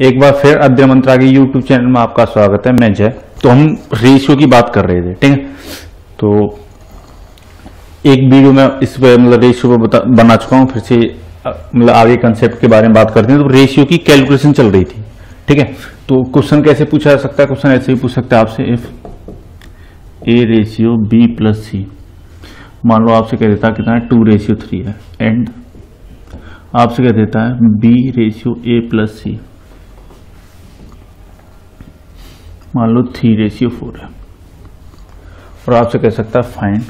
एक बार फिर अध्ययन मंत्रा के YouTube चैनल में आपका स्वागत है। मैं जय। तो हम रेशियो की बात कर रहे थे, ठीक है। तो एक वीडियो में इस पे मतलब रेशियो पे बना चुका हूँ, फिर से मतलब आगे कंसेप्ट के बारे में बात करते हैं। तो रेशियो की कैलकुलेशन चल रही थी, ठीक है। तो क्वेश्चन कैसे पूछा जा सकता है? क्वेश्चन ऐसे ही पूछ सकता है आपसे, if A ratio B plus C, मान लो आपसे कह देता है कितना है 2:3 है, एंड आपसे कह देता है B ratio A plus C, मान लो 3:4 है, और आपसे कह सकता है find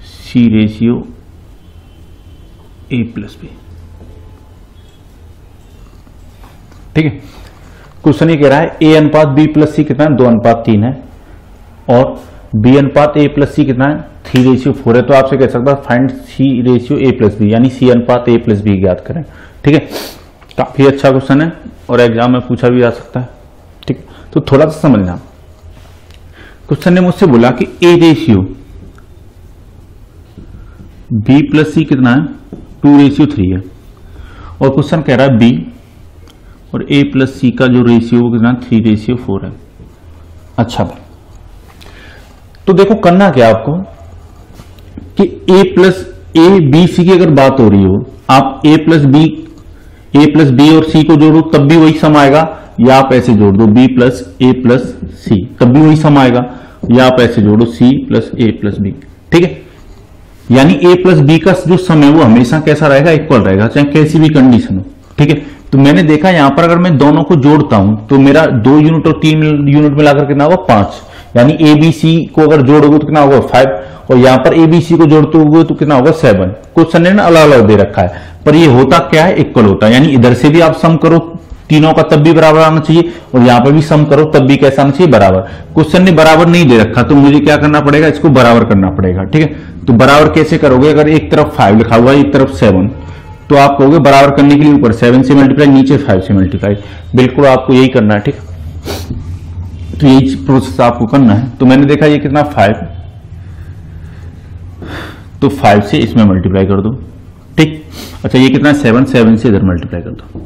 C ratio A plus B, ठीक है। क्वेश्चन ये कह रहा है ए अनुपात बी प्लस सी कितना है 2:3 है, और बी अनुपात ए प्लस सी कितना है 3:4 है। तो आपसे कह सकता है find C ratio A plus B, यानी सी अनुपात ए प्लस बी ज्ञात करें, ठीक है। काफी अच्छा क्वेश्चन है और एग्जाम में पूछा भी जा सकता है, ठीक। तो थोड़ा सा समझना, क्वेश्चन ने मुझसे बोला कि ए रेशियो बी प्लस सी कितना है 2:3 है, और क्वेश्चन कह रहा है बी और ए प्लस सी का जो रेशियो वो कितना 3:4 है। अच्छा भाई, तो देखो करना क्या आपको कि ए बी सी की अगर बात हो रही हो, आप ए प्लस बी और सी को जोड़ो तब भी वही सम आएगा, या आप ऐसे जोड़ दो बी प्लस ए प्लस सी तब भी वही सम आएगा, या आप ऐसे जोड़ो सी प्लस ए प्लस बी, ठीक है। यानी ए प्लस बी का जो सम है वो हमेशा कैसा रहेगा, इक्वल रहेगा, चाहे कैसी भी कंडीशन हो, ठीक है। तो मैंने देखा यहां पर अगर मैं दोनों को जोड़ता हूं तो मेरा 2 यूनिट और 3 यूनिट मिलाकर कितना होगा 5, यानी ए बी सी को अगर जोड़ोगे तो कितना होगा 5, और यहां पर ए बी सी को जोड़ते होगे तो कितना होगा 7। क्वेश्चन ने ना अलग अलग दे रखा है, पर ये होता क्या है, इक्वल होता है। यानी इधर से भी आप सम करो तीनों का तब भी बराबर आना चाहिए, और यहां पर भी सम करो तब भी कैसा आना चाहिए, बराबर। क्वेश्चन ने बराबर नहीं दे रखा तो मुझे क्या करना पड़ेगा, इसको बराबर करना पड़ेगा, ठीक है। तो बराबर कैसे करोगे, अगर एक तरफ 5 लिखा हुआ है एक तरफ 7, तो आप कहोगे बराबर करने के लिए ऊपर 7 से मल्टीप्लाई, नीचे 5 से मल्टीप्लाई। बिल्कुल आपको यही करना है, ठीक है। तो यही प्रोसेस आपको करना है। तो मैंने देखा ये कितना 5, तो 5 से इसमें मल्टीप्लाई कर दो, ठीक। अच्छा ये कितना 7 से इधर मल्टीप्लाई कर दो,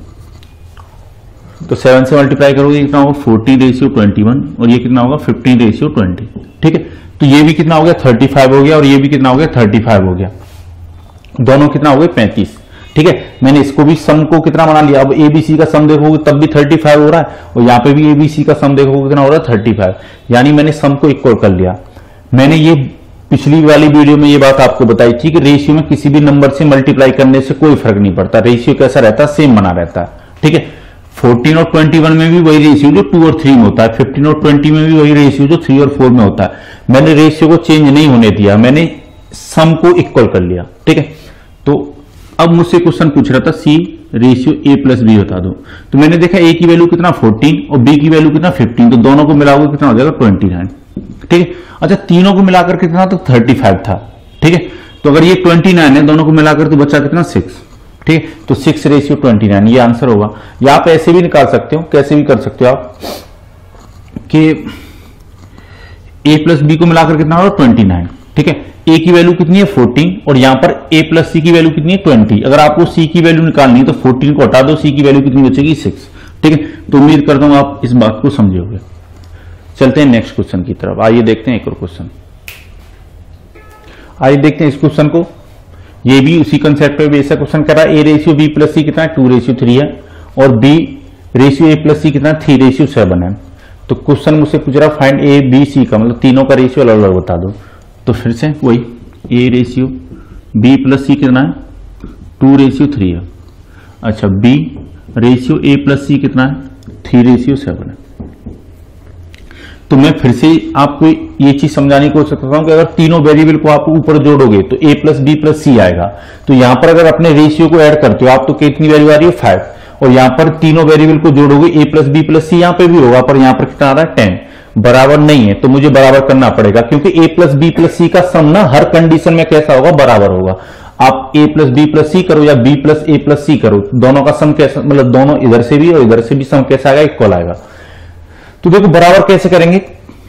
तो 7 से मल्टीप्लाई करोगे कितना होगा 14:21, और ये कितना होगा 15:20, ठीक है। तो ये भी कितना हो गया 35 हो गया, और ये भी कितना हो गया 35 हो गया, दोनों कितना हो गए 35, ठीक है। मैंने इसको भी सम को कितना बना लिया। अब एबीसी का सम देखोगे तब भी 35 हो रहा है, और यहां पे भी एबीसी का सम देखोगे कितना हो रहा है 35, यानी मैंने सम को इक्वल कर लिया। मैंने ये पिछली वाली वीडियो में ये बात आपको बताई थी कि रेशियो में किसी भी नंबर से मल्टीप्लाई करने से कोई फर्क नहीं पड़ता, रेशियो कैसा रहता है, सेम बना रहता है, ठीक है। 14 और 21 में भी वही रेशियो जो 2 और 3 में होता है, 15 और 20 में भी वही रेशियो जो 3 और 4 में होता है। मैंने रेशियो को चेंज नहीं होने दिया, मैंने सम को इक्वल कर लिया, ठीक है। तो अब मुझसे क्वेश्चन पूछ रहा था सी रेशियो ए प्लस बी बता दो। तो मैंने देखा ए की वैल्यू कितना 14 और बी की वैल्यू कितना 15, तो दोनों को मिलाओगे कितना हो जाएगा 29, ठीक है। अच्छा तीनों को मिलाकर कितना, तो 35 था, ठीक है। तो अगर ये 29 है दोनों को मिलाकर तो बचा कितना 6, ठीक है। तो 6:29 ये आंसर होगा। या आप ऐसे भी निकाल सकते हो, कैसे भी कर सकते हो आप कि ए प्लस बी को मिलाकर कितना होगा 29, ठीक है। ए की वैल्यू कितनी है 14, और यहां पर ए प्लस सी की वैल्यू कितनी है 20। अगर आपको सी की वैल्यू निकालनी है तो 14 को हटा दो, सी की वैल्यू कितनी बचेगी 6, ठीक है। तो उम्मीद करता हूं आप इस बात को समझोगे। चलते हैं नेक्स्ट क्वेश्चन की तरफ। आइए देखते हैं एक और क्वेश्चन, आइए देखते हैं इस क्वेश्चन को। ये भी उसी कंसेप्ट पे बेसिक क्वेश्चन कर रहा है। ए रेशियो बी प्लस सी कितना है 2:3 है, और बी रेशियो ए प्लस सी कितना है 3:7 है। तो क्वेश्चन मुझसे पूछ रहा है फाइंड ए बी सी का, मतलब तीनों का रेशियो अलग अलग बता दो। तो फिर से वही ए रेशियो बी प्लस सी कितना है 2:3 है। अच्छा बी रेशियो ए प्लस सी कितना है 3:7 है। तो मैं फिर से आपको ये चीज समझाने की कोशिश करता हूं कि अगर तीनों वेरिएबल को आप ऊपर जोड़ोगे तो a प्लस बी प्लस सी आएगा। तो यहां पर अगर अपने रेशियो को ऐड करते हो आप, तो कितनी वैल्यू आ रही है 5, और यहां पर तीनों वेरिएबल को जोड़ोगे a प्लस बी प्लस सी, यहां पर भी होगा, पर यहां पर कितना आ रहा है 10, बराबर नहीं है। तो मुझे बराबर करना पड़ेगा, क्योंकि a प्लस बी प्लस सी का सम ना हर कंडीशन में कैसा होगा, बराबर होगा। आप a प्लस बी प्लस सी करो या b प्लस ए प्लस सी करो, दोनों का सम कैसा, मतलब दोनों इधर से भी और इधर से भी सम कैसा आएगा, इक्वल आएगा। तो देखो बराबर कैसे करेंगे,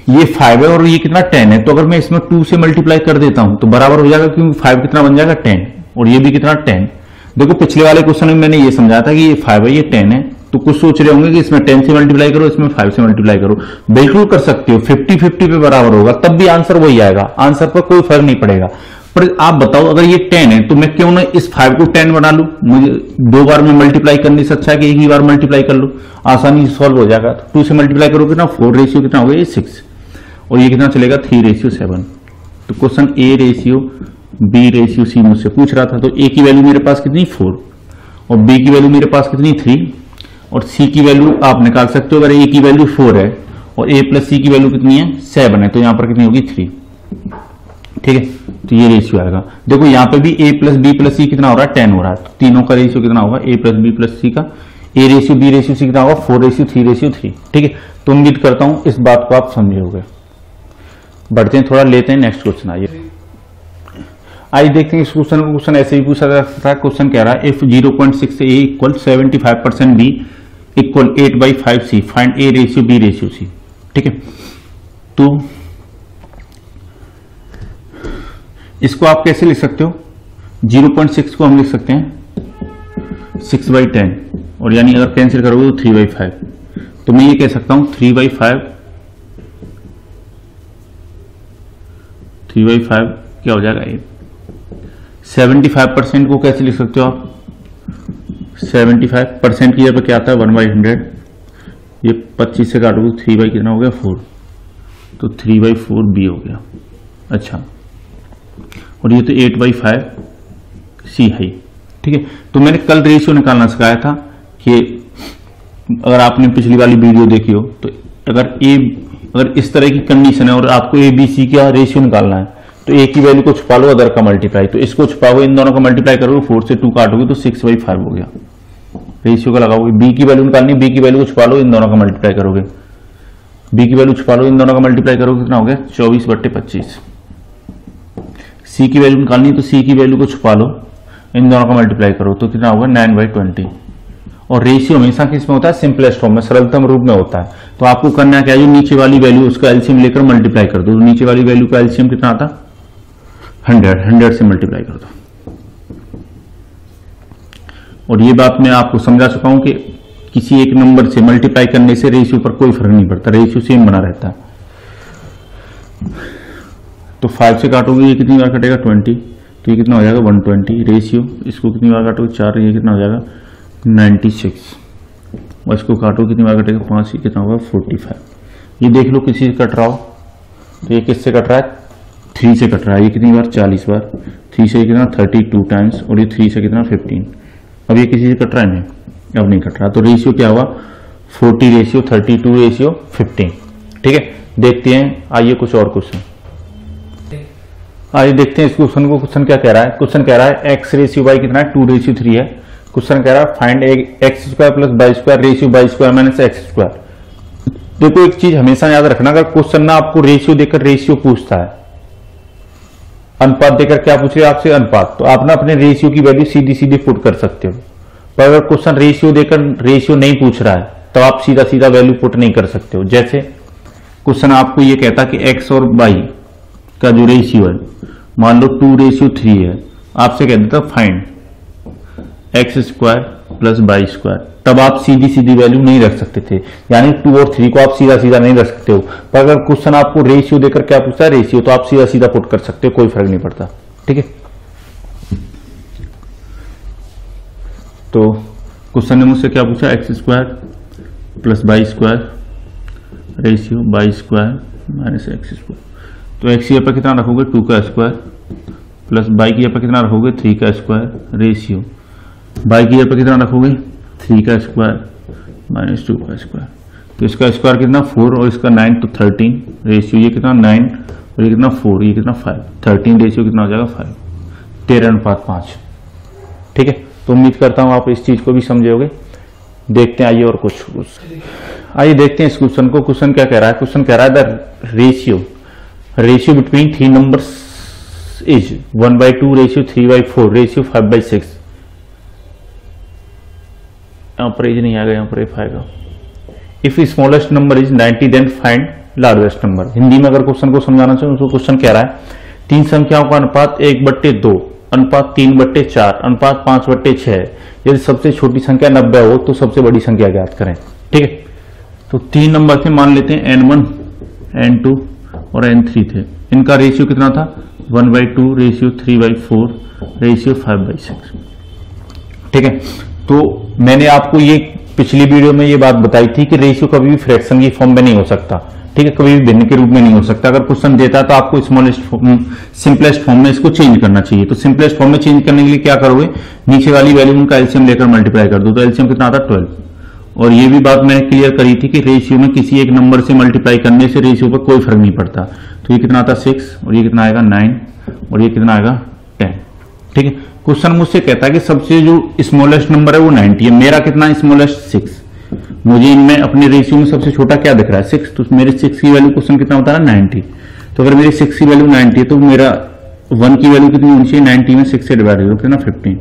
ये 5 है और ये कितना 10 है, तो अगर मैं इसमें 2 से मल्टीप्लाई कर देता हूं तो बराबर हो जाएगा, क्योंकि 5 कितना बन जाएगा 10, और ये भी कितना 10, देखो पिछले वाले क्वेश्चन में मैंने ये समझाया था कि ये 5 है, ये 10 है, तो कुछ सोच रहे होंगे कि इसमें 10 से मल्टीप्लाई करो, इसमें 5 से मल्टीप्लाई करो। बिल्कुल कर सकते हो, 50-50 पे बराबर होगा, तब भी आंसर वही आएगा, आंसर पर कोई फर्क नहीं पड़ेगा। पर आप बताओ अगर ये 10 है तो मैं क्यों ना इस 5 को 10 बना लूं, मुझे 2 बार में मल्टीप्लाई करने से अच्छा है कि एक ही बार मल्टीप्लाई कर लो, आसानी से सॉल्व हो जाएगा। तो 2 से मल्टीप्लाई करोगे ना 4 रेशियो कितना होगा, ये 6, और ये कितना चलेगा 3:7। तो question A ratio B ratio C मुझसे पूछ रहा था, तो A की वैल्यू मेरे पास कितनी 4 और B की वैल्यू मेरे पास कितनी 3 और C की वैल्यू आप निकाल सकते हो। अगर A की वैल्यू 4 है और A प्लस C की वैल्यू कितनी है 7 है, तो यहां पर कितनी होगी 3। ठीक है, तो ये रेशियो आएगा। देखो यहाँ पे भी A plus B plus C कितना हो रहा है 10 हो रहा है, तो तीनों का रेशियो कितना होगा A plus B plus C का, A ratio B ratio C कितना होगा 4:3:3। ठीक है, तो उम्मीद करता हूं इस बात को आप समझे होंगे। बढ़ते हैं थोड़ा, लेते हैं नेक्स्ट क्वेश्चन। आइए देखते हैं इस क्वेश्चन को। क्वेश्चन ऐसे ही पूछा जा सकता है। क्वेश्चन कह रहा है if 0.6 A equal 75% B equal 8/5 C find A ratio B ratio C। ठीक है, तो इसको आप कैसे लिख सकते हो, 0.6 को हम लिख सकते हैं 6/10 और यानी अगर कैंसिल करोगे तो 3/5। तो मैं ये कह सकता हूं 3/5 क्या हो जाएगा 8। 75% को कैसे लिख सकते हो आप, 75% की जगह क्या आता है 1/100, ये 25 से काटोगे 3 कितना हो गया 4, तो 3/4 B हो गया। अच्छा, और ये तो 8/5 C है। ठीक है, तो मैंने कल रेशियो निकालना सिखाया था कि अगर आपने पिछली वाली वीडियो देखी हो तो अगर इस तरह की कंडीशन है और आपको A B C का रेशियो निकालना है तो A की वैल्यू को छुपा लो, अदर का मल्टीप्लाई, तो इसको छुपाओगे, इन दोनों का मल्टीप्लाई करोगे, 4 से 2 काटोगे तो 6/5 हो गया। रेशियो का लगाओगे, B की वैल्यू निकालनी, B की वैल्यू को छुपा लो, इन दोनों का मल्टीप्लाई करोगे, B की वैल्यू छुपा लो, इन दोनों का मल्टीप्लाई करोगे, कितना हो गया 24/25। C की वैल्यू निकालनी तो C की वैल्यू को छुपा लो, इन दोनों का मल्टीप्लाई करो तो कितना होगा 9/20। और रेशियो हमेशा किस में होता है, सिंपलेस्ट फॉर्म में, सरलतम रूप में होता है। तो आपको करना क्या है, जो नीचे वाली वैल्यू उसका एलसीएम लेकर मल्टीप्लाई कर दो, तो नीचे वाली वैल्यू का एलसीएम कितना आता 100 से मल्टीप्लाई कर दो। और ये बात मैं आपको समझा चुका हूं कि किसी एक नंबर से मल्टीप्लाई करने से रेशियो पर कोई फर्क नहीं पड़ता, रेशियो सेम बना रहता है। तो 5 से काटोगे ये कितनी बार कटेगा 20, तो ये कितना हो जाएगा 120। रेशियो इसको कितनी बार काटोगे 4, ये कितना हो जाएगा 96। और इसको काटो कितनी बार कटेगा 5, ये कितना होगा 45। ये देख लो किसी से कट रहा हो, तो ये किससे कट रहा है 3 से कट रहा है, ये कितनी बार 40 बार, 3 से कितना 32 टाइम्स, और ये 3 से कितना 15। अब ये किसी से कट रहा है नहीं, अब नहीं कट रहा, तो रेशियो क्या हुआ 40:32:15। ठीक है, देखते हैं आइए कुछ और क्वेश्चन। आइए देखते हैं इस क्वेश्चन को। क्वेश्चन क्या कह रहा है, क्वेश्चन कह रहा है x रेशियो बाई कितना है 2:3 है। क्वेश्चन कह रहा है find x² plus y² ratio y² minus x²। देखो एक चीज हमेशा याद रखना, अगर क्वेश्चन ना आपको रेशियो देकर रेशियो पूछता है, अनुपात देकर क्या पूछ रहे आपसे अनुपात, तो आप ना अपने रेशियो की वैल्यू सीधी सीधी पुट कर सकते हो। पर अगर क्वेश्चन रेशियो देकर रेशियो नहीं पूछ रहा है तो आप सीधा सीधा वैल्यू पुट नहीं कर सकते हो। जैसे क्वेश्चन आपको ये कहता कि x और y का जो रेशियो है, मान लो 2:3 है, आपसे कह देता फाइंड x² प्लस y², तब आप सीधी सीधी वैल्यू नहीं रख सकते थे, यानी 2 और 3 को आप सीधा सीधा नहीं रख सकते हो। पर अगर क्वेश्चन आपको रेशियो देकर क्या पूछता है रेशियो, तो आप सीधा सीधा पुट कर सकते हो, कोई फर्क नहीं पड़ता। ठीक है, तो क्वेश्चन ने मुझसे क्या पूछा x² plus y² ratio y² minus x²। तो x की जगह पर कितना रखोगे 2 का स्क्वायर प्लस y की जगह पर कितना रखोगे 3 का स्क्वायर रेशियो y की जगह पर कितना रखोगे 3 का स्क्वायर माइनस 2 का स्क्वायर। तो इसका स्क्वायर कितना 4 और इसका 9, तो 13 रेशियो, ये कितना 9 और ये कितना 4, ये कितना 5, 13 रेशियो कितना हो जाएगा 5, 13:5। ठीक है, तो उम्मीद करता हूं आप इस चीज को भी समझे होगे। देखते हैं आइए और कुछ आइए देखते हैं इस क्वेश्चन को। क्वेश्चन क्या कह रहा है, क्वेश्चन कह रहा है the ratio between 3 numbers is 1/2 ratio 3/4 ratio 5/6। यहां पर एज नहीं आएगा, यहां पर एफ आएगा। If smallest number is 90 then find largest number. Hindi में अगर क्वेश्चन को समझाना चाहिए तो क्वेश्चन कह रहा है 3 संख्याओं का अनुपात 1/2 अनुपात 3/4 अनुपात 5/6, यदि सबसे छोटी संख्या 90 हो तो सबसे बड़ी संख्या ज्ञात करें। ठीक है, तो 3 नंबर थे, मान लेते हैं N1, N2 और N3 थे। इनका रेशियो कितना था? 1/2, रेशियो 3/4, रेशियो 5/6। ठीक है, तो मैंने आपको ये पिछली वीडियो में ये बात बताई थी कि रेशियो कभी भी फ्रैक्शन की फॉर्म में नहीं हो सकता। ठीक है, कभी भी भिन्न के रूप में नहीं हो सकता। अगर क्वेश्चन देता है तो आपको स्मॉलेस्ट फॉर्म, सिंपलेस्ट फॉर्म में इसको चेंज करना चाहिए। तो सिंपलेस्ट फॉर्म में चेंज करने के लिए क्या करोगे? नीचे वाली वैल्यू उनका एलसीएम लेकर मल्टीप्लाई कर दो। तो एलसीएम कितना आता? 12। और ये भी बात मैंने क्लियर करी थी कि रेशियो में किसी एक नंबर से मल्टीप्लाई करने से रेशियो पर कोई फर्क नहीं पड़ता। तो ये कितना आता? 6, और ये कितना आएगा? 9, और ये कितना आएगा? 10। ठीक है, क्वेश्चन मुझसे कहता है कि सबसे जो स्मॉलेस्ट नंबर है वो 90 है। मेरा कितना स्मॉलेस्ट? 6। मुझे इनमें अपने रेशियो में सबसे छोटा क्या दिख रहा है? 6। तो मेरे 6 की वैल्यू क्वेश्चन कितना बता रहा है? 90। तो अगर मेरी 6 की वैल्यू 90 है तो मेरा 1 की वैल्यू कितनी होनी चाहिए? 90 में 6 से डिवाइड करो, कितना? 15।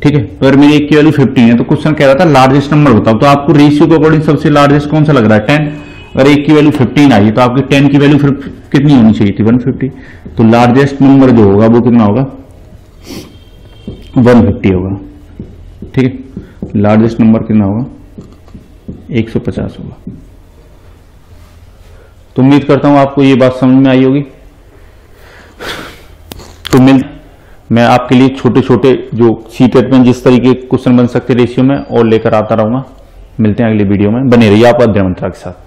ठीक है, तो अगर मेरी 1 की वैल्यू 15 है तो क्वेश्चन कह रहा था लार्जेस्ट नंबर बताओ। तो आपको रेशियो के अकॉर्डिंग सबसे लार्जेस्ट कौन सा लग रहा है? 10। अगर 1 की वैल्यू 15 आई तो आपकी 10 की वैल्यू फिर कितनी होनी चाहिए थी? 150। तो लार्जेस्ट नंबर जो होगा वो कितना होगा? 150 होगा। ठीक है, लार्जेस्ट नंबर कितना होगा? 150 होगा। तो उम्मीद करता हूं आपको ये बात समझ में आई होगी। तो मैं आपके लिए छोटे छोटे जो सीटेट में जिस तरीके के क्वेश्चन बन सकते रेशियो में और लेकर आता रहूंगा। मिलते हैं अगली वीडियो में, बने रहिए आप अध्ययन मंत्रा के साथ।